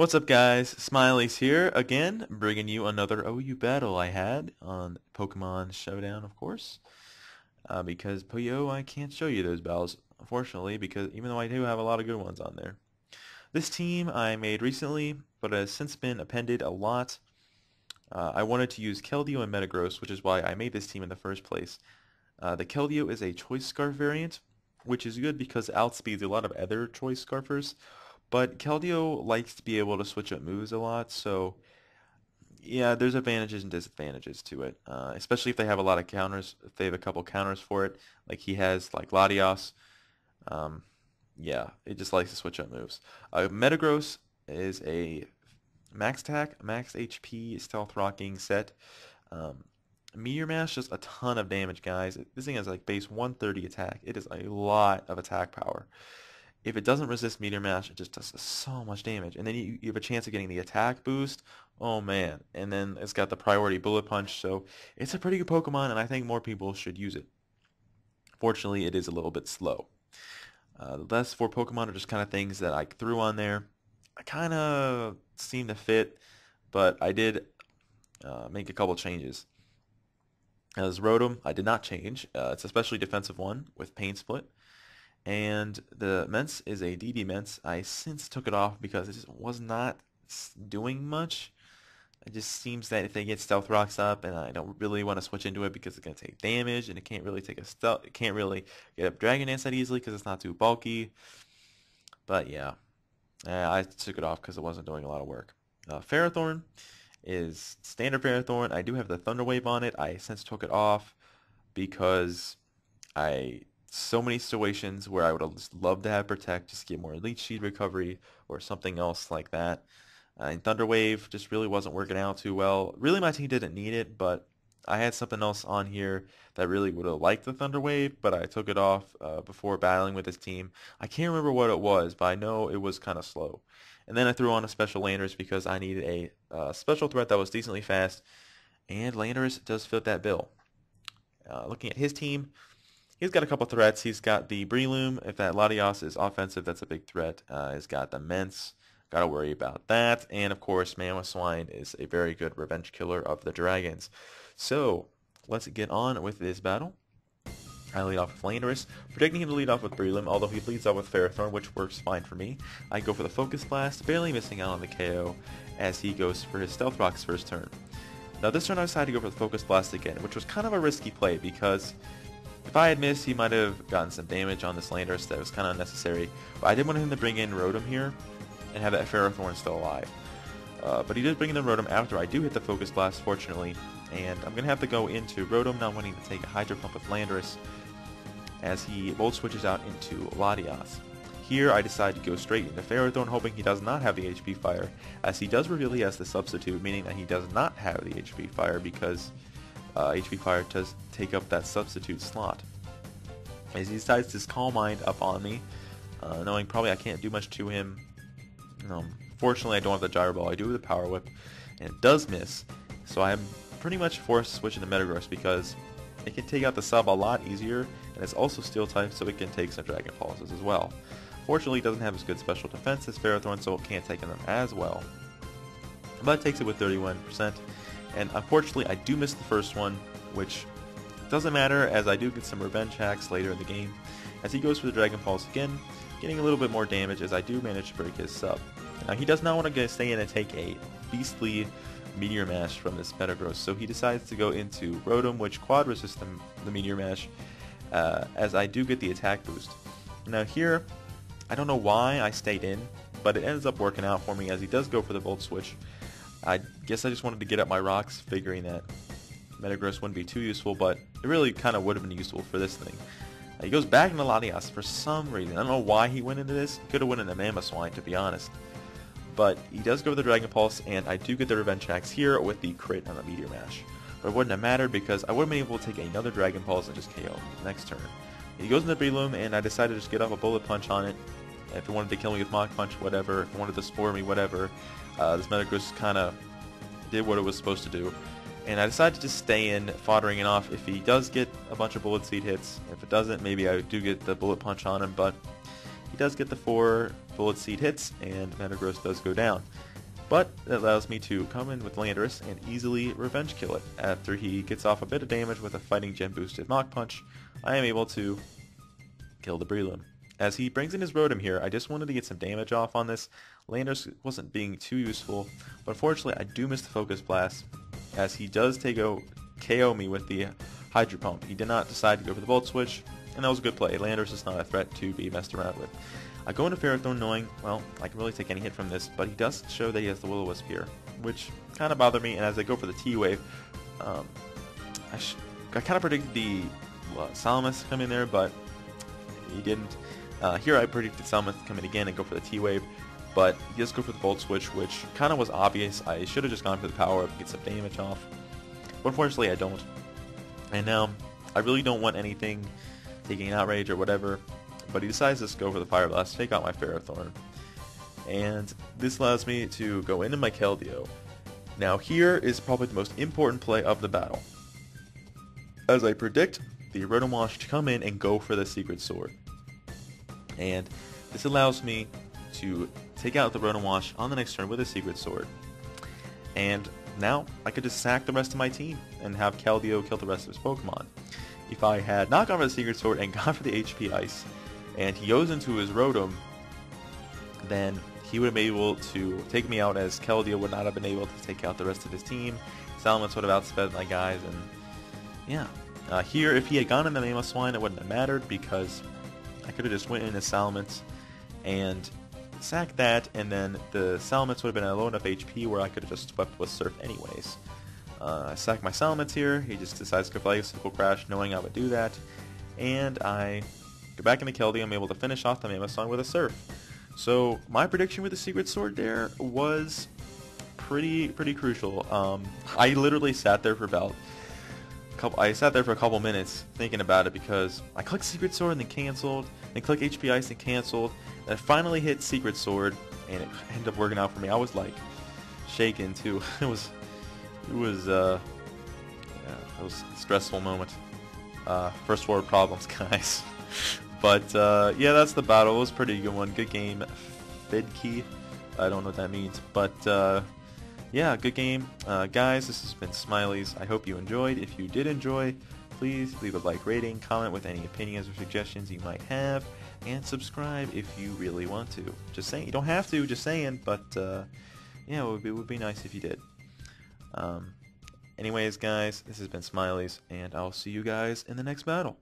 What's up, guys? Smiley's here again, bringing you another OU battle I had on Pokemon Showdown, of course. Because Puyo, I can't show you those battles, unfortunately, because even though I do have a lot of good ones on there. This team I made recently, but has since been appended a lot. I wanted to use Keldeo and Metagross, which is why I made this team in the first place. The Keldeo is a Choice Scarf variant, which is good because it outspeeds a lot of other Choice Scarfers. But Keldeo likes to be able to switch up moves a lot, so yeah, there's advantages and disadvantages to it. Especially if they have a lot of counters, if they have a couple counters for it, like he has, like Latios. Um, yeah, it just likes to switch up moves. Metagross is a max attack, max HP, stealth rocking set. Um, Meteor Mash does a ton of damage, guys. This thing has like base 130 attack. It is a lot of attack power. If it doesn't resist Meteor Mash, it just does so much damage. And then you have a chance of getting the attack boost. Oh man. And then it's got the priority bullet punch, so it's a pretty good Pokemon, and I think more people should use it. Fortunately, it is a little bit slow. The last four Pokemon are just kind of things that I threw on there. I kind of seem to fit, but I did make a couple changes. As Rotom, I did not change. It's a specially defensive one with Pain Split. And the Mence is a DB Mence. I since took it off because it just was not doing much. It just seems that if they get Stealth Rocks up, and I don't really want to switch into it because it's going to take damage, and it can't really take a stealth. It can't really get up Dragon Dance that easily because it's not too bulky. But yeah, I took it off because it wasn't doing a lot of work. Ferrothorn is standard Ferrothorn. I do have the Thunder Wave on it. I since took it off because so many situations where I would have just loved to have Protect, just get more Leech Seed recovery or something else like that. And Thunder Wave just really wasn't working out too well. Really, my team didn't need it, but I had something else on here that really would have liked the Thunder Wave, but I took it off before battling with this team. I can't remember what it was, but I know it was kind of slow. And then I threw on a special Landorus because I needed a special threat that was decently fast, and Landorus does fit that bill. Looking at his team, he's got a couple threats. He's got the Breloom. If that Latios is offensive, that's a big threat. He's got the Mence. Got to worry about that. And, of course, Mamoswine is a very good revenge killer of the dragons. So, let's get on with this battle. I lead off with Landorus, predicting him to lead off with Breloom, although he leads off with Ferrothorn, which works fine for me. I go for the Focus Blast, barely missing out on the KO as he goes for his Stealth Rock's first turn. Now, this turn I decided to go for the Focus Blast again, which was kind of a risky play because if I had missed, he might have gotten some damage on this Landorus that was kind of unnecessary. But I did want him to bring in Rotom here and have that Ferrothorn still alive. But he did bring in the Rotom after I do hit the Focus Blast, fortunately. And I'm going to have to go into Rotom, not wanting to take a Hydro Pump with Landorus, as he Volt Switches out into Latios. Here I decide to go straight into Ferrothorn, hoping he does not have the HP Fire, as he does reveal he has the substitute, meaning that he does not have the HP Fire because HP Fire does take up that substitute slot. As he decides to Calm Mind up on me, knowing probably I can't do much to him. Fortunately, I don't have the Gyro Ball. I do have the Power Whip, and it does miss. So I'm pretty much forced to switch into Metagross because it can take out the sub a lot easier, and it's also Steel type, so it can take some Dragon Pulses as well. Fortunately, it doesn't have as good special defense as Ferrothorn, so it can't take them as well. But it takes it with 31%. And unfortunately, I do miss the first one, which doesn't matter as I do get some revenge hacks later in the game. As he goes for the Dragon Pulse again, getting a little bit more damage as I do manage to break his sub. Now, he does not want to stay in and take a beastly Meteor Mash from this Metagross, so he decides to go into Rotom, which quad resists the Meteor Mash, as I do get the attack boost. Now here, I don't know why I stayed in, but it ends up working out for me as he does go for the Volt Switch. I guess I just wanted to get up my rocks, figuring that Metagross wouldn't be too useful, but it really kind of would have been useful for this thing. He goes back into Latios for some reason. I don't know why he went into this. He could have went into Mamoswine, to be honest. But he does go with the Dragon Pulse, and I do get the revenge hacks here with the crit on the Meteor Mash. But it wouldn't have mattered because I would have been able to take another Dragon Pulse and just KO him next turn. He goes into Breloom, and I decided to just get off a Bullet Punch on it. If it wanted to kill me with Mach Punch, whatever. If it wanted to Spore me, whatever. This Metagross kind of did what it was supposed to do. And I decided to just stay in, foddering it off. If he does get a bunch of Bullet Seed hits, if it doesn't, maybe I do get the Bullet Punch on him, but he does get the 4 Bullet Seed hits, and Metagross does go down. but it allows me to come in with Landorus and easily revenge kill it. After he gets off a bit of damage with a Fighting Gem boosted Mach Punch, I am able to kill the Breloom. As he brings in his Rotom here, I just wanted to get some damage off on this. Landorus wasn't being too useful, but unfortunately I do miss the Focus Blast, as he does KO me with the Hydro Pump. He did not decide to go for the Volt Switch, and that was a good play. Landorus is not a threat to be messed around with. I go into Ferrothorn knowing, well, I can really take any hit from this, but he does show that he has the Will-O-Wisp here, which kind of bothered me, and as I go for the T-Wave, I kind of predicted the Salamis to come in there, but he didn't. Here I predicted Salamis to come in again and go for the T-Wave, but he does go for the Volt Switch, which kind of was obvious. I should have just gone for the Power Up and get some damage off, but unfortunately I don't. And now, I really don't want anything taking an Outrage or whatever, but he decides to just go for the Fire Blast, take out my Ferrothorn. And this allows me to go into my Keldeo. Now here is probably the most important play of the battle, as I predict the Rotom Wash to come in and go for the Secret Sword. And this allows me to take out the Rotom Wash on the next turn with a Secret Sword. And now I could just sack the rest of my team and have Keldeo kill the rest of his Pokemon. If I had not gone for the Secret Sword and gone for the HP Ice, and he goes into his Rotom, then he would have been able to take me out, as Keldeo would not have been able to take out the rest of his team. Salamence would have outsped my guys, and yeah. Here, if he had gone in the Mamoswine, it wouldn't have mattered, because I could have just went in as Salamence and sacked that, and then the Salamence would have been at low enough HP where I could have just swept with Surf anyways. I sack my Salamence here, he just decides to go for Legacy Crash knowing I would do that, and I go back into Keldeo. I'm able to finish off the Mamoswine with a Surf. So my prediction with the Secret Sword there was pretty crucial. I literally sat there for about a couple minutes thinking about it, because I clicked Secret Sword and then canceled, then clicked HP Ice and canceled, and I finally hit Secret Sword, and it ended up working out for me. I was like shaken too. It was a stressful moment. First world problems, guys. But yeah, that's the battle. It was a pretty good one. Good game, FIddke. I don't know what that means, but yeah, good game. Guys, this has been Smileyz. I hope you enjoyed. If you did enjoy, please leave a like, rating, comment with any opinions or suggestions you might have, and subscribe if you really want to. Just saying, you don't have to, just saying, but yeah, it would be nice if you did. Anyways, guys, this has been Smileyz, and I'll see you guys in the next battle.